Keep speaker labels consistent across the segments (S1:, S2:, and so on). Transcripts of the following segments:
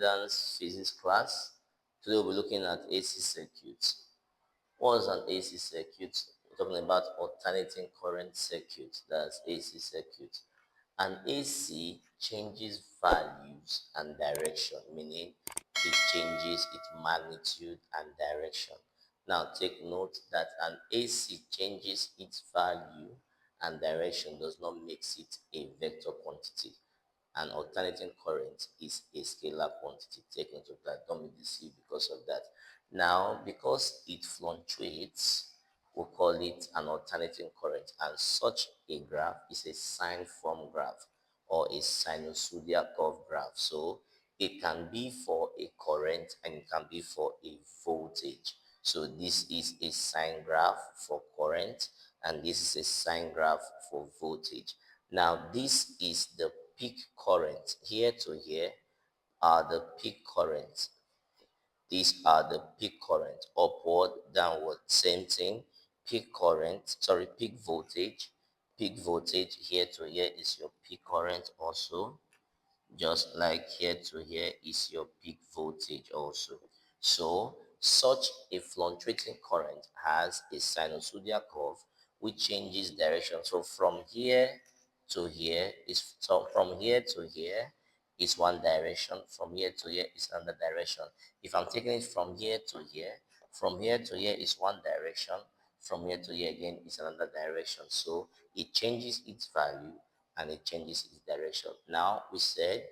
S1: Impedance Physics class. Today we'll be looking at AC circuits. What is an AC circuit? We're talking about alternating current circuit, that's AC circuit. An AC changes values and direction, meaning it changes its magnitude and direction. Now take note that an AC changes its value and direction does not make it a vector quantity. An alternating current is a scalar quantity. Take note of that. Don't be deceived because of that. Now, because it fluctuates, we call it an alternating current, and such a graph is a sine form graph or a sinusoidal curve graph. So it can be for a current and it can be for a voltage. So this is a sine graph for current and this is a sine graph for voltage. Now this is the peak current. Here to here are the peak currents. These are the peak current, upward, downward, same thing. Peak voltage. Peak voltage here to here is your peak current also, just like here to here is your peak voltage also. So such a fluctuating current has a sinusoidal curve which changes direction. So from here to here is one direction, from here to here is another direction. If I'm taking it from here to here, from here to here is one direction, from here to here again is another direction. So it changes its value and it changes its direction. Now we said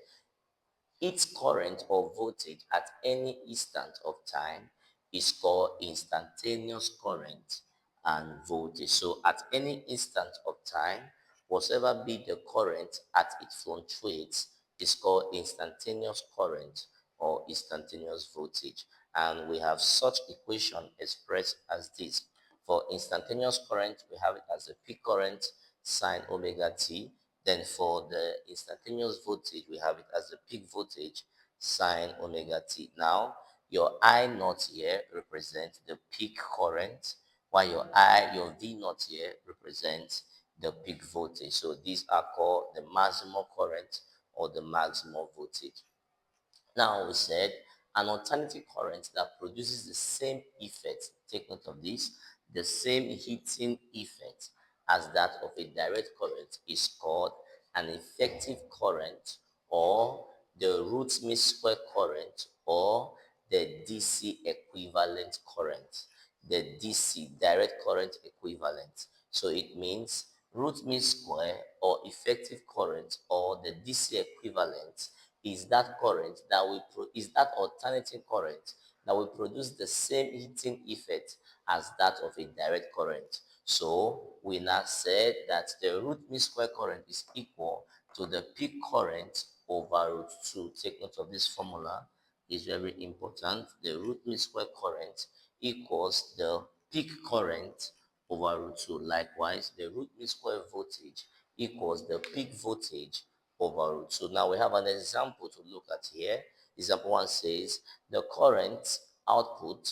S1: its current or voltage at any instant of time is called instantaneous current and voltage. So at any instant of time, whatever be the current at it fluctuates is called instantaneous current or instantaneous voltage. And we have such equation expressed as this. For instantaneous current, we have it as a peak current sine omega t. Then for the instantaneous voltage, we have it as the peak voltage sine omega t. Now, your I naught here represents the peak current, while your V naught here represents the peak voltage. So these are called the maximum current or the maximum voltage. Now we said an alternating current that produces the same effect, take note of this, the same heating effect as that of a direct current is called an effective current or the root mean square current or the DC equivalent current. The DC, direct current equivalent. So it means root mean square or effective current or the DC equivalent is that current that is that alternating current that will produce the same heating effect as that of a direct current. So we now said that the root mean square current is equal to the peak current over root 2. Take note of this formula, is very important. The root mean square current equals the peak current over root 2. Likewise, the root mean square voltage equals the peak voltage over root 2. Now we have an example to look at here. Example 1 says the current output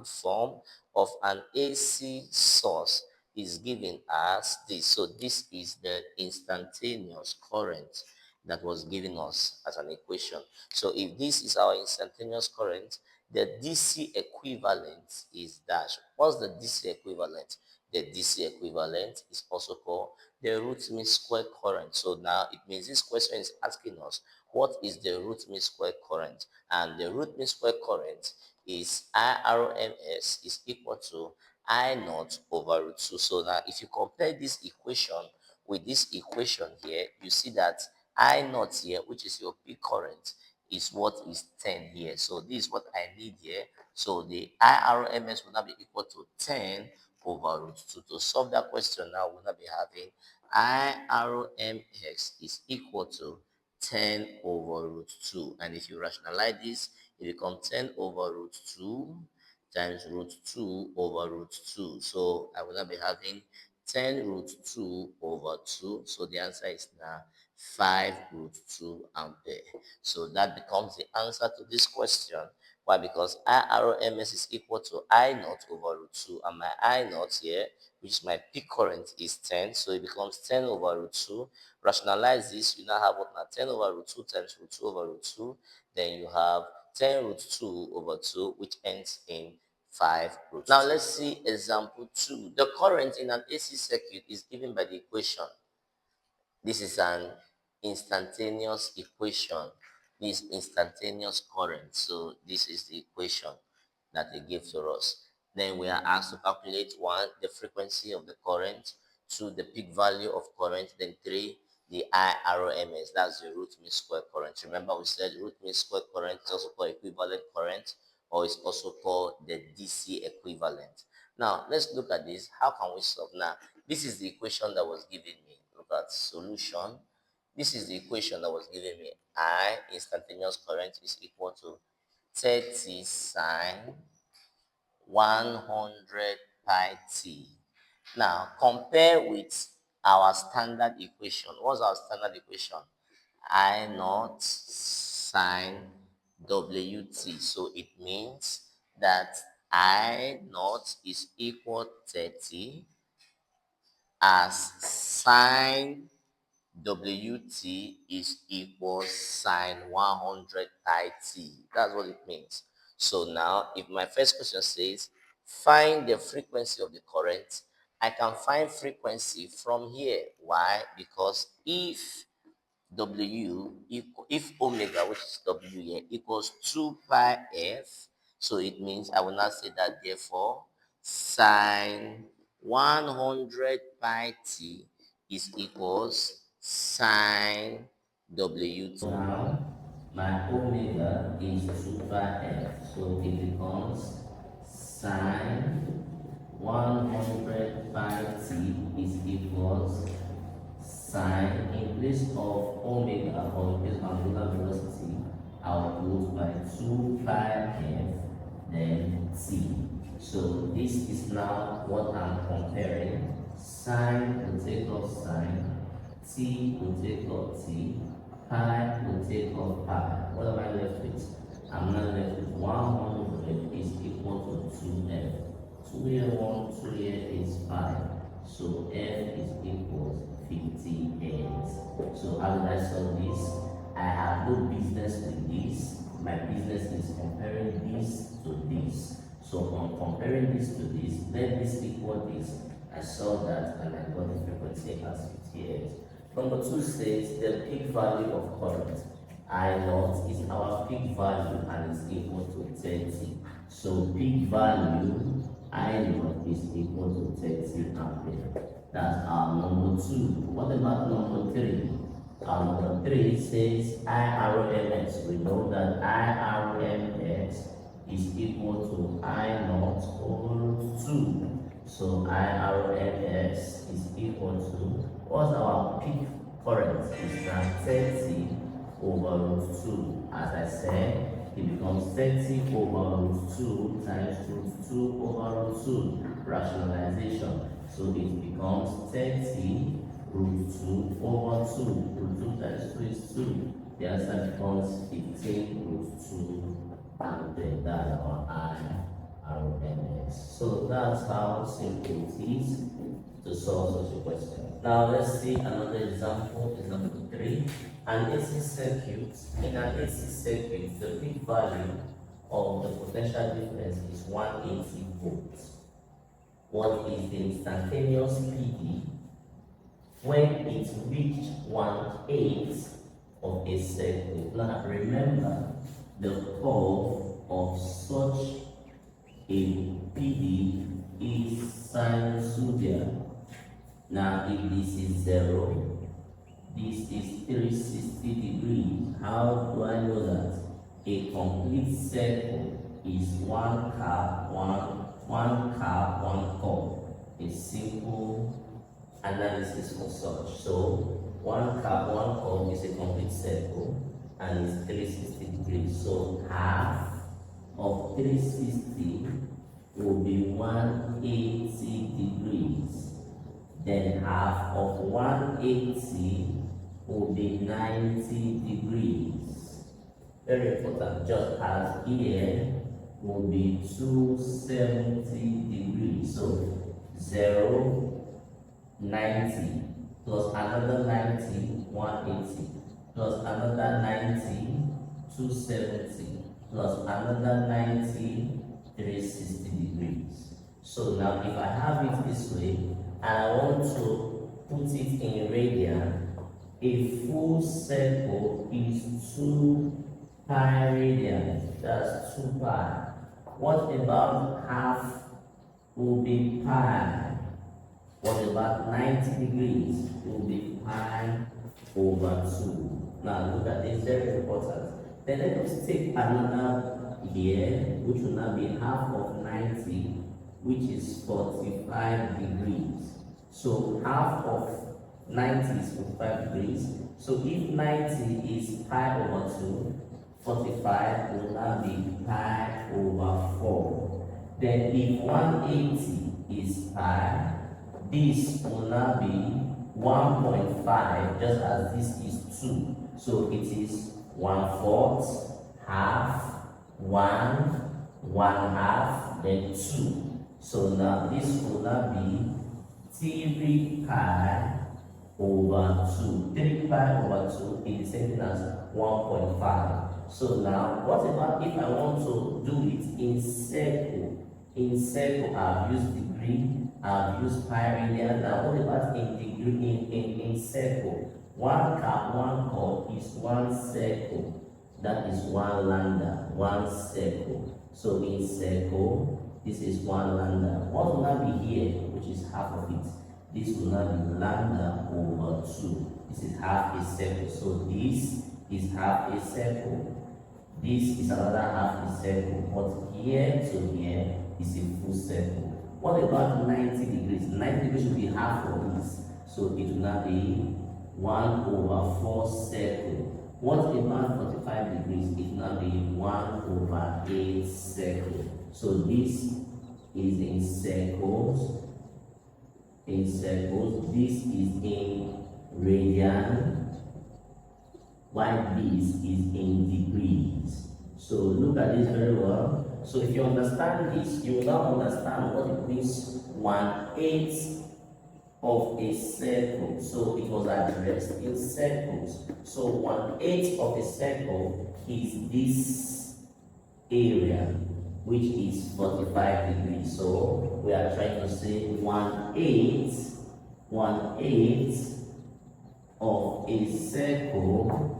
S1: form of an AC source is given as this. So this is the instantaneous current that was given us as an equation. So if this is our instantaneous current, the DC equivalent is dash. What's the DC equivalent? The DC equivalent is also called the root mean square current. So now it means this question is asking us what is the root mean square current, and the root mean square current is RMS is equal to I naught over root 2. So now if you compare this equation with this equation here, you see that I naught here, which is your peak current, is what is 10 here. So this is what I need here. So the IRMS will now be equal to 10 over root 2. To solve that question now, we'll now be having IRMX is equal to 10 over root 2. And if you rationalize this, it becomes 10 over root 2 times root 2 over root 2. So I will now be having 10 root 2 over 2. So the answer is now 5 root 2 ampere. So that becomes the answer to this question Why? Because RMS is equal to I naught over root 2, and my I naught here, which is my peak current, is 10, so it becomes 10 over root 2. Rationalize this, you now have what? Now 10 over root 2 times root 2 over root 2, then you have 10 root 2 over 2, which ends in 5 root 2. Now let's see example 2. The current in an AC circuit is given by the equation. This is an instantaneous equation. This instantaneous current. So this is the equation that they give to us. Then we are asked to calculate one, the frequency of the current, two, the peak value of current, then three, the IRMS, that's the root mean square current. Remember we said root mean square current is also called equivalent current, or it's also called the DC equivalent. Now let's look at this. How can we solve? Now this is the equation that was given me. Look at solution. This is the equation that was given me. I, instantaneous current, is equal to 30 sine 100 pi t. Now, compare with our standard equation. What's our standard equation? I naught sine WT. So it means that I naught is equal 30 as sine WT is equal sine 100 pi t. That's what it means. So now, if my first question says, find the frequency of the current, I can find frequency from here. Why? Because if if omega, which is W here, equals 2 pi f, so it means I will not say that therefore sine 100 pi t is equals sine WT.
S2: Now, my omega is 2 pi f, so it becomes sine 100 pi t is equals sine, in place of omega or in place of angular velocity, I'll put by 2 pi f, then t. So this is now what I'm comparing. Sine will take off sine, t will take off t, pi will take off pi. What am I left with? I'm now left with 100 is equal to 2f. 2 here 1, 2 here is 5. So f is equals 58. So how did I solve this? I have no business with this. My business is comparing this to this. So on comparing this to this, let this equal this. I saw that and I got the frequency as 58. Number 2 says the peak value of current. I naught is our peak value and is equal to 30. So peak value I naught is equal to 30 ampere. That's our number 2. What about number 3? Our number 3 says IRMS. We know that IRMS is equal to I naught over 2. So IRMS is equal to, what's our peak current? It's now 30 over root 2. As I said, it becomes 30 over root 2 times root 2 over root 2. Rationalization. So it becomes 30 root 2 over 2. Root 2 times 2 is 2. The answer becomes 15 root 2, and then that's our IRMS. So that's how simple it is to solve such a question. Now let's see another example, example 3. An AC circuit. In an AC circuit, the peak value of the potential difference is 180 volts. What is the instantaneous PD when it reached 1/8 of a circuit? Now remember, the curve of such a PD is sinusoidal. Now if this is 0, this is 360 degrees. How do I know that? A complete circle is one cap, one curve. A simple analysis for such. So one cap, one curve is a complete circle and it's 360 degrees. So half of 360 will be 180 degrees. Then half of 180 will be 90 degrees. Very important. Just as here will be 270 degrees. So 0, 90 plus another 90, 180 plus another 90, 270 plus another 90, 360 degrees. So now if I have it this way and I want to put it in radian, a full circle is 2 pi radians. That's 2 pi. What about half will be pi? What about 90 degrees will be pi over 2. Now look at this, very important. Then let us take another here, which will now be half of 90, which is 45 degrees. So half of 90 is 45 degrees. So if 90 is pi over 2, 45 will now be pi over 4. Then if 180 is pi, this will now be 1.5, just as this is 2. So it is 1/4, half, 1, 1/2, then 2. So now this will now be 3 pi over 2. 3 pi over 2 is the same thing as 1.5. So now, what about if I want to do it in circle? In circle, I've used degree, I've used pi radian. Now, what about in degree, in circle? 1 cap, 1 chord is 1 circle. That is 1 lambda, 1 circle. So in circle, this is 1 lambda. What will now be here, which is half of it? This will now be lambda over 2. This is half a circle. So this is half a circle. This is another half a circle. But here to here is a full circle. What about 90 degrees? 90 degrees will be half of this. So it will now be 1 over 4 circle. What about 45 degrees? It will now be 1 over 8 circle. So this is in circles. In circles, this is in radian, while this is in degrees. So look at this very well. So if you understand this, you will now understand what it means 1/8 of a circle. So it was addressed in circles. So 1/8 of a circle is this area, which is 45 degrees. So we are trying to say 1/8 of a circle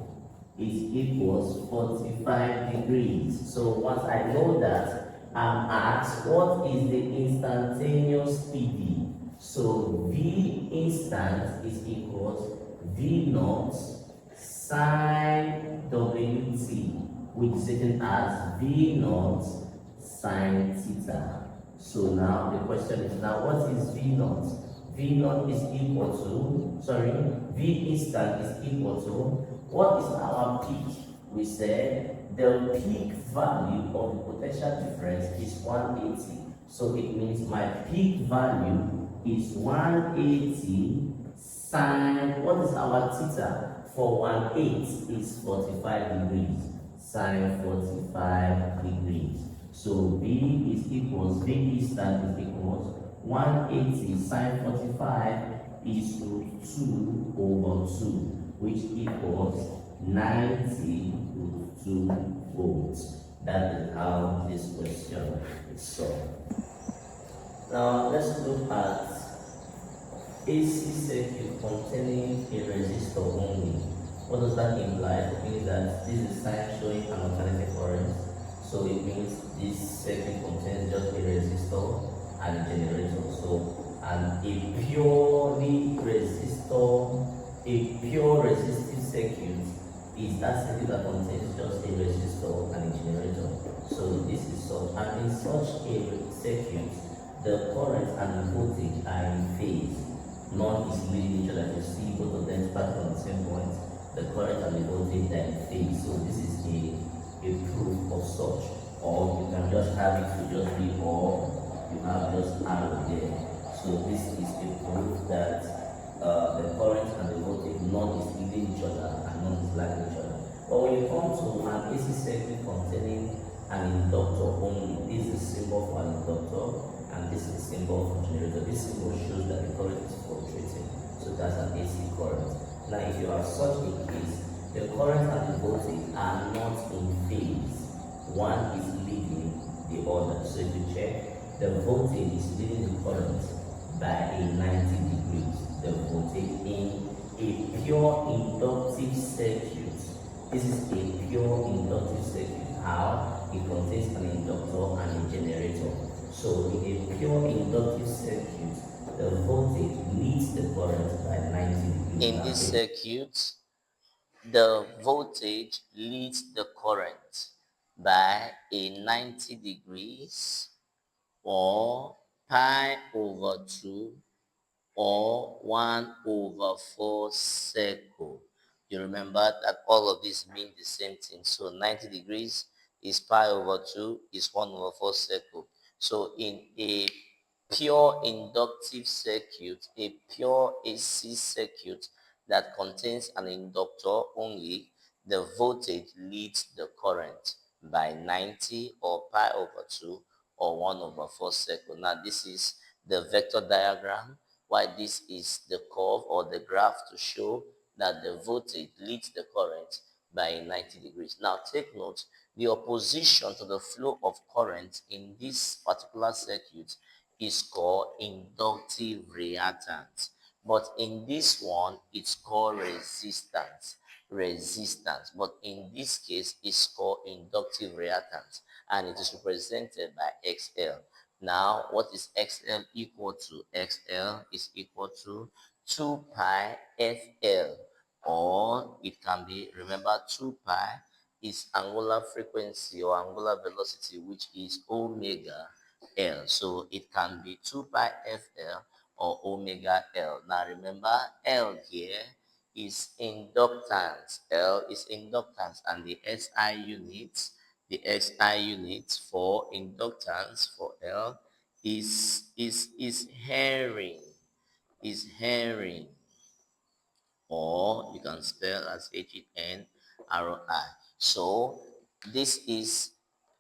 S2: is equals 45 degrees. So once I know that, I'm asked what is the instantaneous PD. So V instant is equals V naught sine WT, which is written as V naught sine theta. So now the question is, now what is V naught? V naught is equal to, V instant is equal to, what is our peak? We said the peak value of the potential difference is 180. So it means my peak value is 180 sine, what is our theta? For 1/8 is 45 degrees, sine 45 degrees. So V is equals, V instant is equals 180 sine 45 is to 2 over 2, which equals 90 to 2 volts. That is how this question is solved. Now let's look at AC circuit containing a resistor only. What does that imply? It means that this is sign showing an alternating current. So it means this circuit contains just a resistor and a generator. So and a pure resistive circuit is that circuit that contains just a resistor and a generator. So this is such, and in such a circuit, the current and the voltage are in phase. None is leading each other. You see both of them starting on the same point. The current and the voltage are in phase. So this is a proof of such. Or you can just have it to just be, or you have just arrow there. So this is a proof that the current and the voltage, none is leading each other and none is lagging each other. But when you come to an AC circuit containing an inductor only. This is the symbol for an inductor and this is the symbol for generator. This symbol shows that the current is fluctuating. So that's an AC current. Now if you have such a case, the current and the voltage are not in phase. One is leading the other. So if you check, the voltage is leading the current by a 90 degrees. The voltage in a pure inductive circuit. This is a pure inductive circuit. How? It contains an inductor and a generator. So in a pure inductive circuit, the voltage leads the current by 90 degrees.
S1: In this circuit, the voltage leads the current by a 90 degrees or pi over 2 or 1 over 4 circle. You remember that all of these mean the same thing. So 90 degrees is pi over 2 is 1 over 4 circle. So in a pure inductive circuit, a pure AC circuit that contains an inductor only, the voltage leads the current by 90 or pi over 2 or 1 over 4 circle. Now this is the vector diagram, why this is the curve or the graph to show that the voltage leads the current by 90 degrees. Now take note, the opposition to the flow of current in this particular circuit is called inductive reactance. But in this one, it's called resistance. Resistance. But in this case, it's called inductive reactance. And it is represented by XL. Now, what is XL equal to? XL is equal to 2 pi FL. Or it can be, remember, 2 pi is angular frequency or angular velocity, which is omega L. So it can be 2 pi FL or omega L. Now remember, L here is inductance. L is inductance, and the SI units for inductance for L is Henry. Is Henry, or you can spell as HNRI. So this is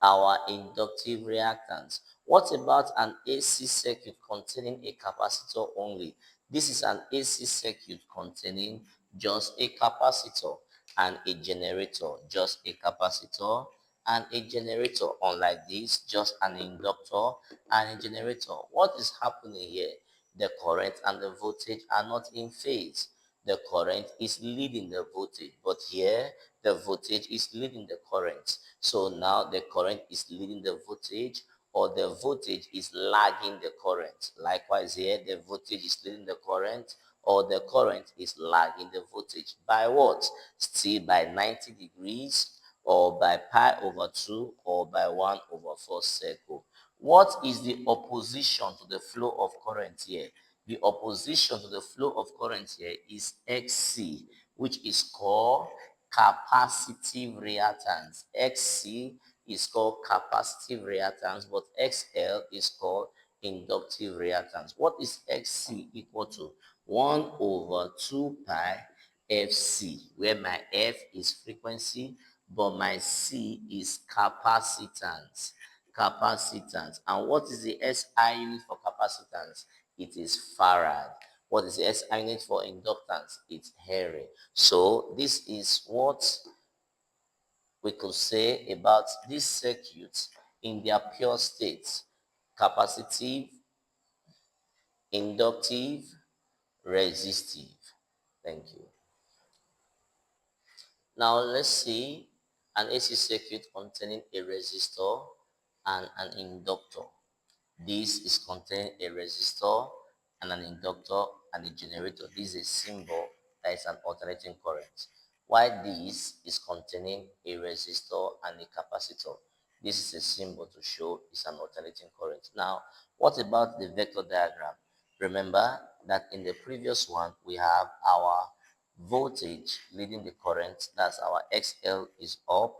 S1: our inductive reactance. What about an AC circuit containing a capacitor only? This is an AC circuit containing just a capacitor and a generator, just a capacitor and a generator. Unlike this, just an inductor and a generator. What is happening here? The current and the voltage are not in phase. The current is leading the voltage, but here the voltage is leading the current. So now the current is leading the voltage, or the voltage is lagging the current. Likewise here, the voltage is leading the current, or the current is lagging the voltage. By what? Still by 90 degrees, or by pi over 2, or by 1 over 4 circle. What is the opposition to the flow of current here? The opposition to the flow of current here is XC, which is called capacitive reactance. XC is called capacitive reactance, but XL is called inductive reactance. What is XC equal to? 1 over 2 pi FC, where my F is frequency, but my C is capacitance. Capacitance. And what is the SI unit for capacitance? It is farad. What is the SI unit for inductance? It's Henry. So this is what we could say about these circuits in their pure states: capacitive, inductive, resistive. Thank you. Now let's see an AC circuit containing a resistor and an inductor. This is containing a resistor and an inductor and a generator. This is a symbol that is an alternating current. While this is containing a resistor and a capacitor, this is a symbol to show it's an alternating current. Now, what about the vector diagram? Remember that in the previous one, we have our voltage leading the current. That's our XL is up,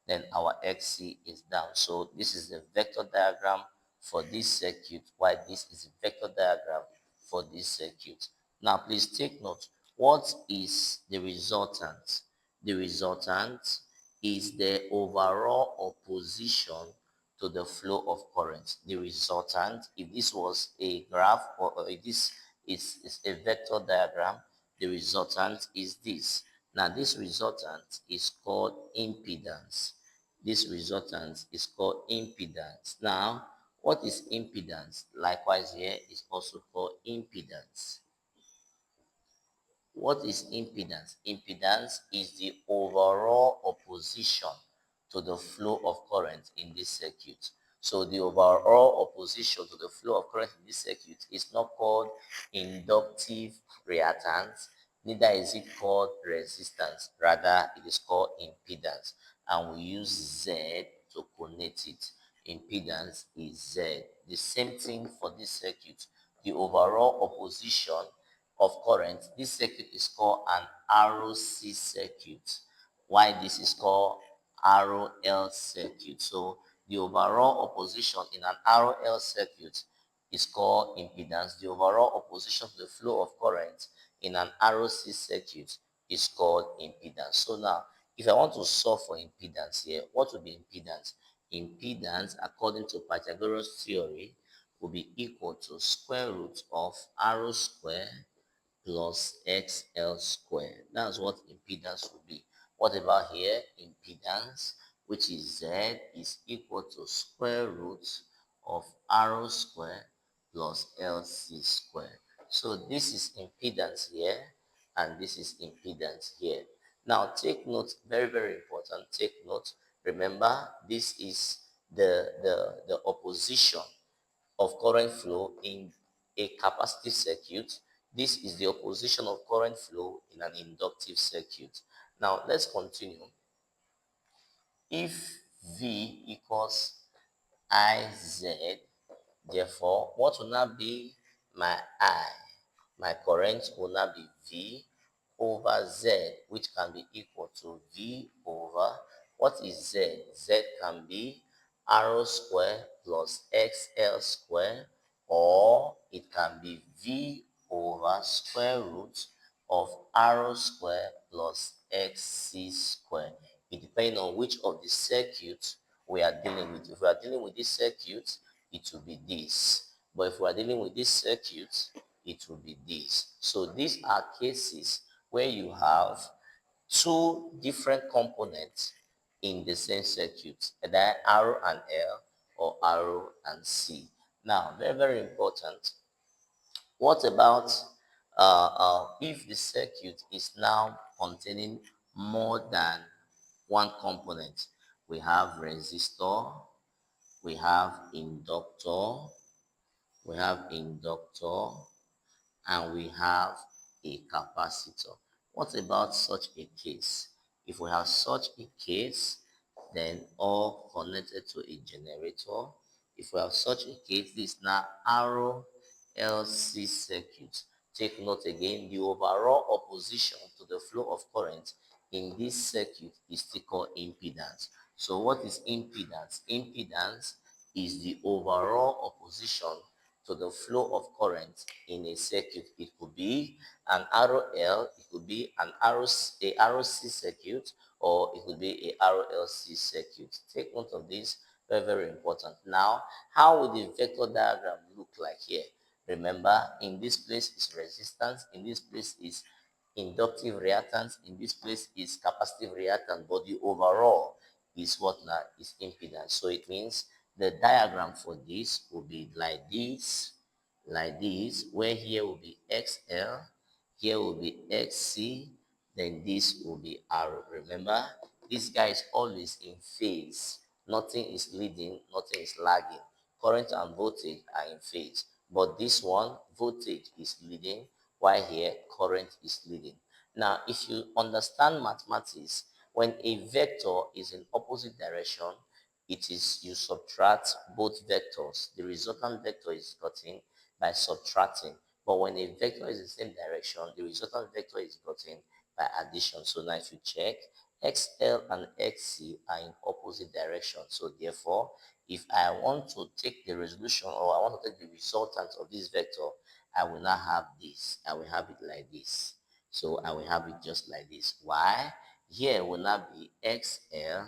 S1: then our XC is down. So this is the vector diagram for this circuit, while this is a vector diagram for this circuit. Now please take note, what is the resultant? The resultant is the overall opposition to the flow of current. The resultant, if this was a graph or if this is a vector diagram, the resultant is this. Now this resultant is called impedance. This resultant is called impedance. Now, what is impedance? Likewise here is also called impedance. What is impedance? Impedance is the overall opposition to the flow of current in this circuit. So the overall opposition to the flow of current in this circuit is not called inductive reactance, neither is it called resistance, rather it is called impedance. And we use Z to connect it. Impedance is Z. The same thing for this circuit. The overall opposition of current, this circuit is called an RLC circuit. Why this is called RL circuit? So the overall opposition in an RL circuit is called impedance. The overall opposition to the flow of current in an RLC circuit is called impedance. So now, if I want to solve for impedance here, what will be impedance? Impedance, according to Pythagoras theory, will be equal to square root of r square plus XL squared. That's what impedance will be. What about here? Impedance, which is Z, is equal to square root of R squared plus LC squared. So this is impedance here, and this is impedance here. Now take note, very, very important, take note. Remember, this is the opposition of current flow in a capacitive circuit. This is the opposition of current flow in an inductive circuit. Now let's continue. If V equals IZ, therefore, what will now be my I? My current will now be V over Z, which can be equal to V over, what is Z? Z can be R square plus XL square, or it can be V over square root of R square plus XC square. It depends on which of the circuits we are dealing with. If we are dealing with this circuit, it will be this. But if we are dealing with this circuit, it will be this. So these are cases where you have two different components in the same circuit, either R and L or R and C. Now, very, very important. What about if the circuit is now containing more than one component? We have resistor, we have inductor, and we have a capacitor. What about such a case? If we have such a case, then all connected to a generator. If we have such a case, this is now RLC circuit. Take note again, the overall opposition to the flow of current in this circuit is still called impedance. So what is impedance? Impedance is the overall opposition to the flow of current in a circuit. It could be an RL, it could be an RC, a RC circuit, or it could be a RLC circuit. Take note of this, very, very important. Now, how would the vector diagram look like here? Remember, in this place is resistance, in this place is inductive reactance, in this place is capacitive reactance, but the overall is what now is impedance. So it means the diagram for this will be like this, where here will be XL, here will be XC, then this will be R. Remember, this guy is always in phase. Nothing is leading, nothing is lagging. Current and voltage are in phase, but this one, voltage is leading, while here, current is leading. Now, if you understand mathematics, when a vector is in opposite direction, it is you subtract both vectors. The resultant vector is gotten by subtracting. But when a vector is in the same direction, the resultant vector is gotten by addition. So now if you check, XL and XC are in opposite direction. So therefore, if I want to take the resolution or I want to take the resultant of this vector, I will not have this. I will have it like this. So I will have it just like this. Why? Here will now be XL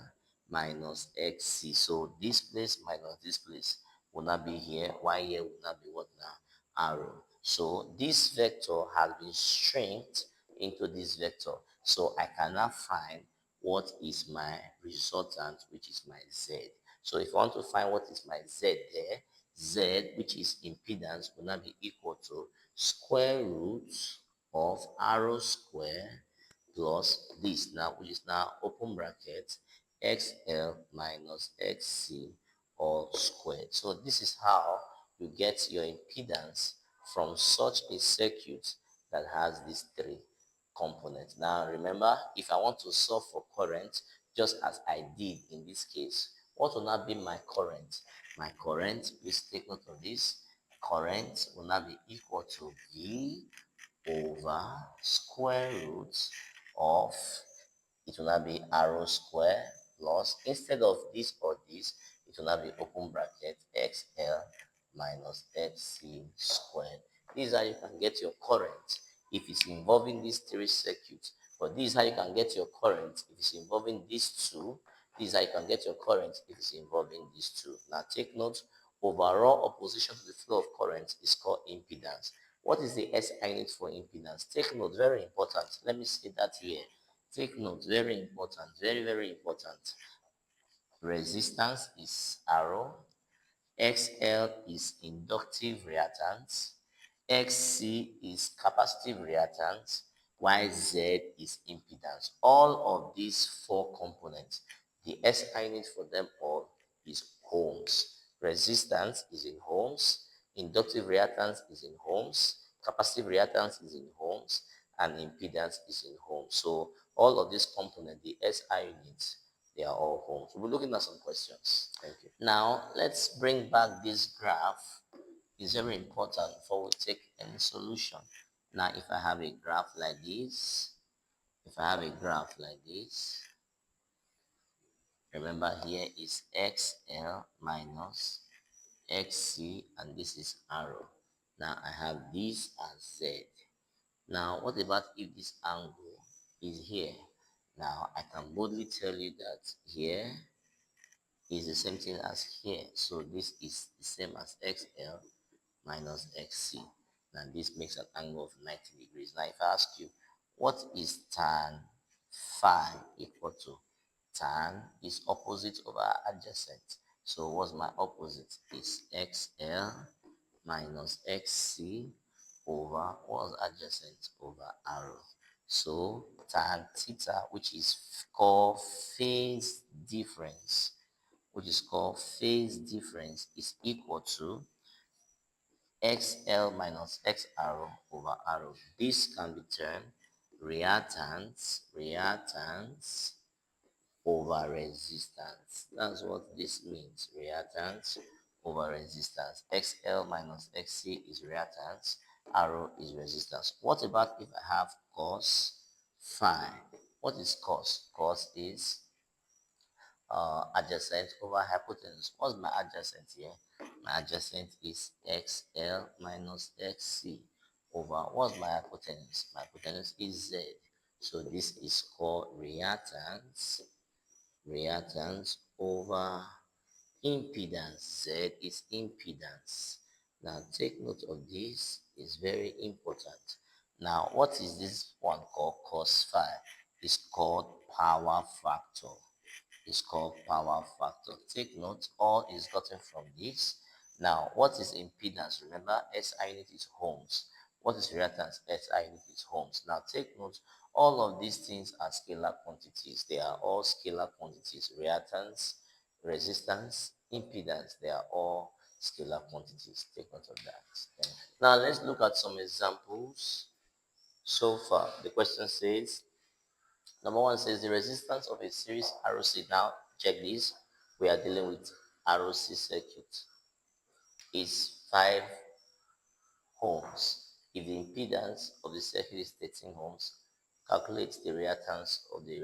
S1: minus XC. So this place minus this place will not be here. Y here will not be what now? Arrow. So this vector has been shrinked into this vector. So I can now find what is my resultant, which is my Z. So if I want to find what is my Z there, Z, which is impedance, will now be equal to square root of arrow square plus this now, which is now open bracket XL minus XC all squared. So this is how you get your impedance from such a circuit that has these three components. Now remember, if I want to solve for current, just as I did in this case, what will not be my current? My current, please take note of this, current will not be equal to V over square root of, it will now be arrow square plus, instead of this or this, it will now be open bracket XL minus XC squared. This is how you can get your current if it's involving these three circuits. But this is how you can get your current if it's involving these two. This is how you can get your current if it's involving these two. Now take note, overall opposition to the flow of current is called impedance. What is the SI unit for impedance? Take note, very important. Let me say that here. Take note, very important, very, very important. Resistance is arrow, XL is inductive reactance, XC is capacitive reactance, YZ is impedance. All of these four components, the SI unit for them all is ohms. Resistance is in ohms, inductive reactance is in ohms, capacitive reactance is in ohms, and impedance is in ohms. So all of these components, the SI units, they are all ohms. We'll be looking at some questions. Thank you. Now, let's bring back this graph. It's very important before we take any solution. Now, if I have a graph like this, remember here is XL minus XC, and this is arrow. Now, I have this as Z. Now, what about if this angle is here? Now, I can boldly tell you that here is the same thing as here. So this is the same as XL minus XC. Now this makes an angle of 90 degrees. Now if I ask you, what is tan phi equal to? Tan is opposite over adjacent. So what's my opposite? Is XL minus XC over what's adjacent over arrow. So tan theta, which is called phase difference, is equal to XL minus X arrow over arrow. This can be termed reactance over resistance. That's what this means, reactance over resistance. XL minus XC is reactance, arrow is resistance. What about if I have cos phi? What is cos? Cos is adjacent over hypotenuse. What's my adjacent here? My adjacent is XL minus XC over, what's my hypotenuse? My hypotenuse is Z. So this is called reactance over impedance. Z is impedance. Now take note of this, it's very important. Now what is this one called cos phi? It's called power factor. Is called power factor. Take note, all is gotten from this. Now, what is impedance? Remember, SI unit is ohms. What is reactance? SI unit is ohms. Now, take note, all of these things are scalar quantities. They are all scalar quantities. Reactance, resistance, impedance, they are all scalar quantities. Take note of that. Now, let's look at some examples. So far, the question says, number one says the resistance of a series RLC. Now, check this. We are dealing with RLC circuit. Is 5 ohms. If the impedance of the circuit is 13 ohms, calculate the reactance of the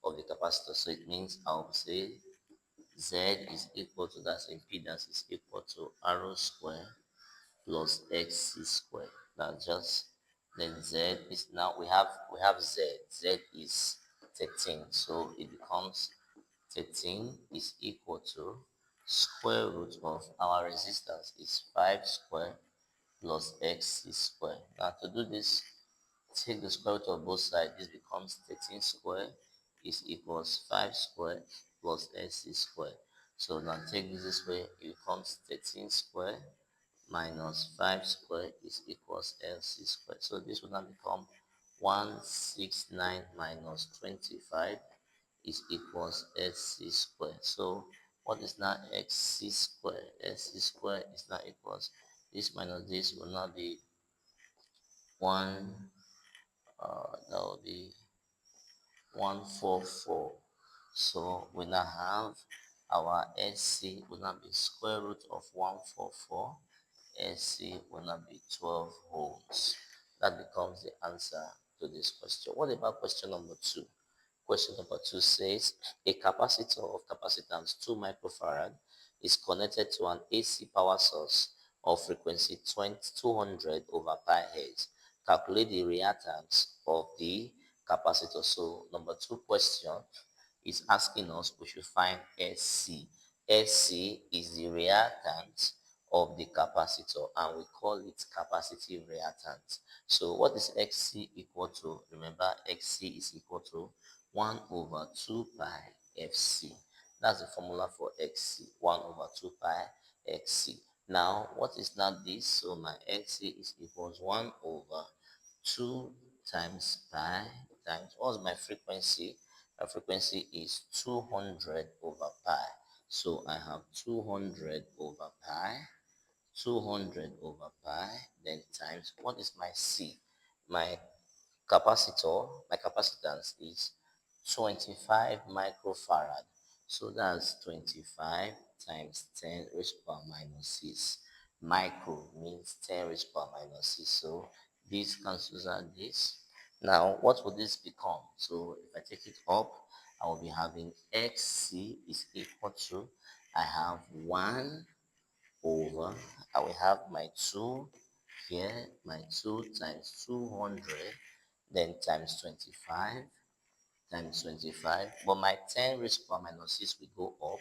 S1: of the capacitor. So it means I'll say Z is equal to, that impedance is equal to R square plus XC square. That's just Then z is now we have z is 13, so it becomes 13 is equal to square root of our resistance is 5 square plus x is square. Now to do this, take the square root of both sides. This becomes 13 square is equals 5 square plus x is square. So now take this way, it becomes 13 square minus 5 square is equals LC square. So this will now become 169 minus 25 is equals SC square. So what is now XC square? SC square is now equals this minus this will now be 1, that will be 144. So we now have our SC will now be square root of 144. SC will now be 12 ohms. That becomes the answer to this question. What about question number 2? Question number 2 says a capacitor of capacitance 2 microfarad is connected to an AC power source of frequency 200 over pi hertz. Calculate the reactance of the capacitor. So number 2 question is asking us we should find SC. SC is the reactance of the capacitor and we call it capacitive reactance. So what is XC equal to? Remember, XC is equal to 1 over 2 pi FC. That's the formula for XC, 1 over 2 pi XC. Now, what is now this? So my XC is equals 1 over 2 times pi times, what's my frequency? My frequency is 200 over pi. So I have 200 over pi, 200 over pi, then times, what is my C? My my capacitance is 25 microfarad. So that's 25 times 10 raised to power minus 6. Micro means 10 raised to power minus 6. So this cancels out this. Now, what will this become? So if I take it up, I will be having XC is equal to, I have 1 over, I will have my 2 here, my 2 times 200, then times 25, times 25. But my 10 raised to power minus 6 will go up.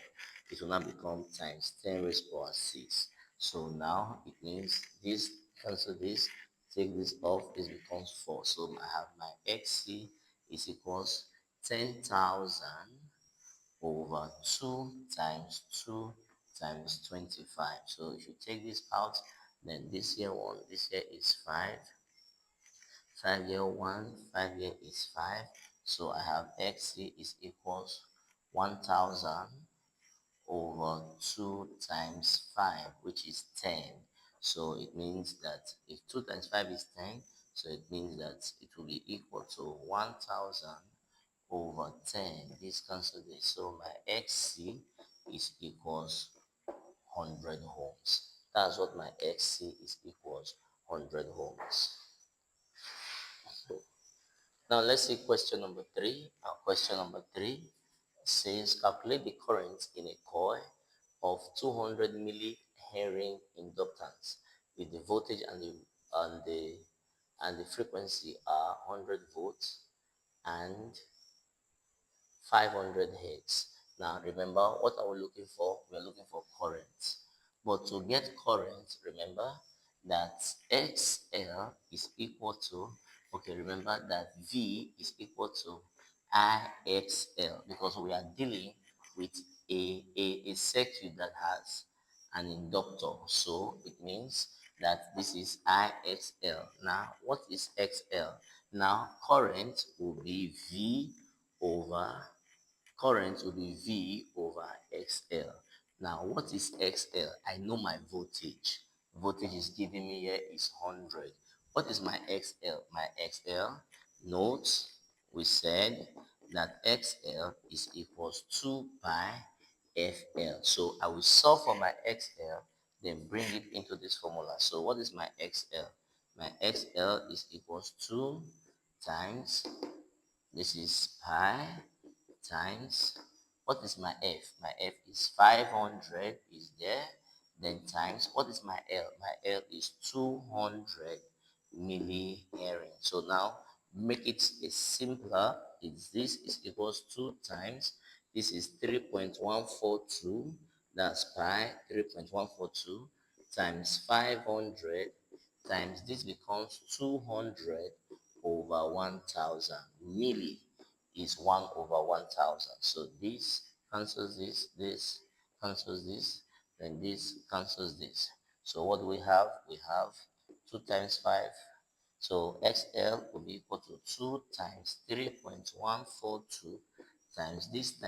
S1: It will now become times 10 raised to power 6. So now it means this, cancel this, take this off, this becomes 4. So I have my XC is equals 10,000 over 2 times 2 times 25. So if you take this out, then this here 1, this here is 5. 5 here 1, 5 here is 5. So I have XC is equals 1000 over 2 times 5, which is 10. So it means that if 2 times 5 is 10, so it means that it will be equal to 1000 over 10. This cancels this. So my XC is equals 100 ohms. That's what my XC is equals 100 ohms. Now let's see question number 3. Question number 3 says calculate the current in a coil of 200 millihenry inductance with the voltage and the frequency are 100 volts and 500 hertz. Now remember, what are we looking for? We're looking for current. But to get current, remember that XL is equal to, okay, remember that V is equal to IXL because we are dealing with a circuit that has an inductor. So it means that this is IXL. Now, what is XL? Now, current will be V over current will be V over XL. Now, what is XL? I know my voltage. Voltage is giving me here is 100. What is my XL? My XL, note, we said that XL is equals 2 pi FL. So I will solve for my XL, then bring it into this formula. So what is my XL? My XL is equals 2 times, this is pi times, what is my F? My F is 500 is there, then times, what is my L? My L is 200 millihenry. So now make it a simpler. It's this is equals 2 times. This is 3.142. That's pi 3.142 times 500 times this becomes 200 over 1000. Milli is 1 over 1000. So this cancels this cancels this, then this cancels this. So what do we have? We have 2 times 5. So XL will be equal to 2 times 3.142 times this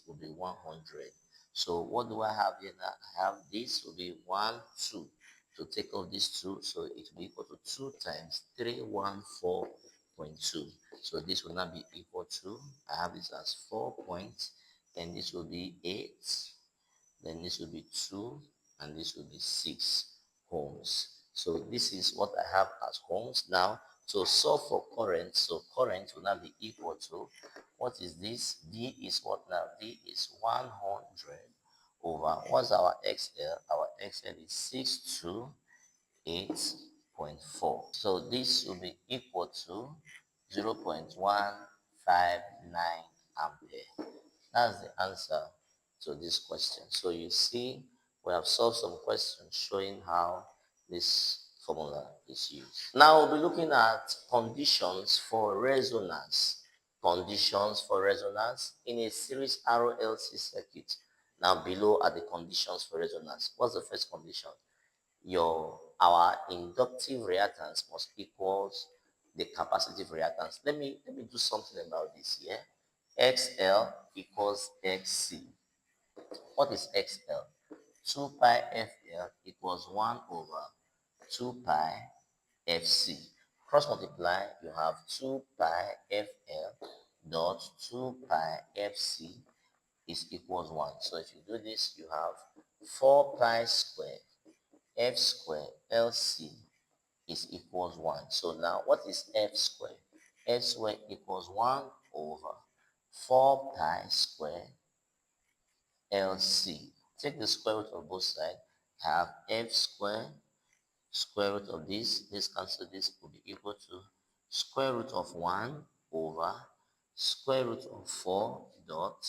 S1: will be 100. So what do I have here now? I have this will be 1, 2. To take off this 2, so it will be equal to 2 times 314.2. So this will now be equal to, I have this as 4 points, then this will be 8, then this will be 2, and this will be 6 ohms. So this is what I have as ohms. Now to solve for current, so current will now be equal to, what is this? V is what now? V is 100 over, what's our XL? Our XL is 628.4. So this will be equal to 0.159 ampere. That's the answer to this question. So you see, we have solved some questions showing how this formula is used. Now we'll be looking at conditions for resonance. Conditions for resonance in a series RLC circuit. Now below are the conditions for resonance. What's the first condition? Our inductive reactance must equals the capacitive reactance. Let me do something about this here. XL equals XC. What is XL? 2 pi FL equals 1 over 2 pi FC. Cross multiply, you have 2 pi FL dot 2 pi FC is equals 1. So if you do this, you have 4 pi squared F squared LC is equals 1. So now what is F squared? F squared equals 1 over 4 pi squared LC. Take the square root of both sides. Have F squared square root of this cancel this will be equal to square root of 1 over square root of 4 dot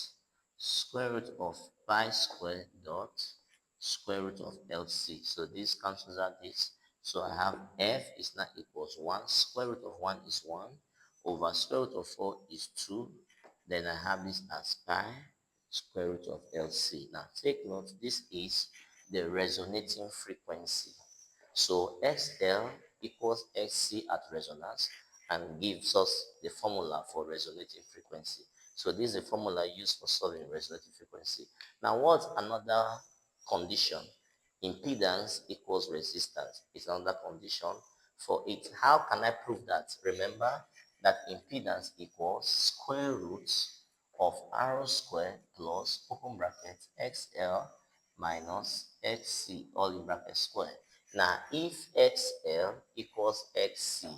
S1: square root of pi square dot square root of LC. So this cancels out this. So I have F is now equals 1. Square root of 1 is 1 over square root of 4 is 2. Then I have this as pi square root of LC. Now take note, this is the resonating frequency. So XL equals XC at resonance and gives us the formula for resonating frequency. So this is the formula used for solving resonating frequency. Now what's another condition? Impedance equals resistance is another condition for it. How can I prove that? Remember that impedance equals square root of R squared plus open bracket XL minus XC all in bracket square. Now, if XL equals XC,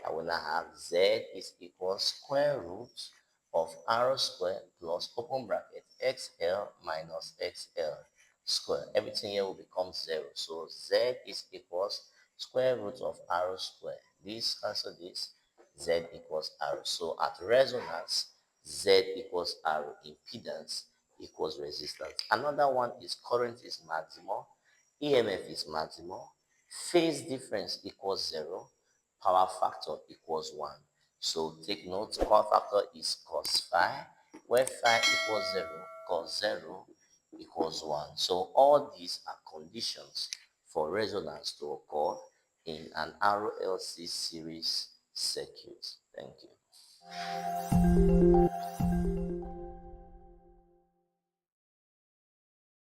S1: I will now have Z is equal square root of R squared plus open bracket XL minus XL square. Everything here will become 0. So Z is equals square root of R squared. This cancel this. Z equals R. So at resonance, Z equals R. Impedance equals resistance. Another one is current is maximal. EMF is maximal. Phase difference equals 0. Power factor equals 1. So take note, power factor is cos phi, where phi equals 0, cos 0 equals 1. So all these are conditions for resonance to occur in an RLC series circuit. Thank you.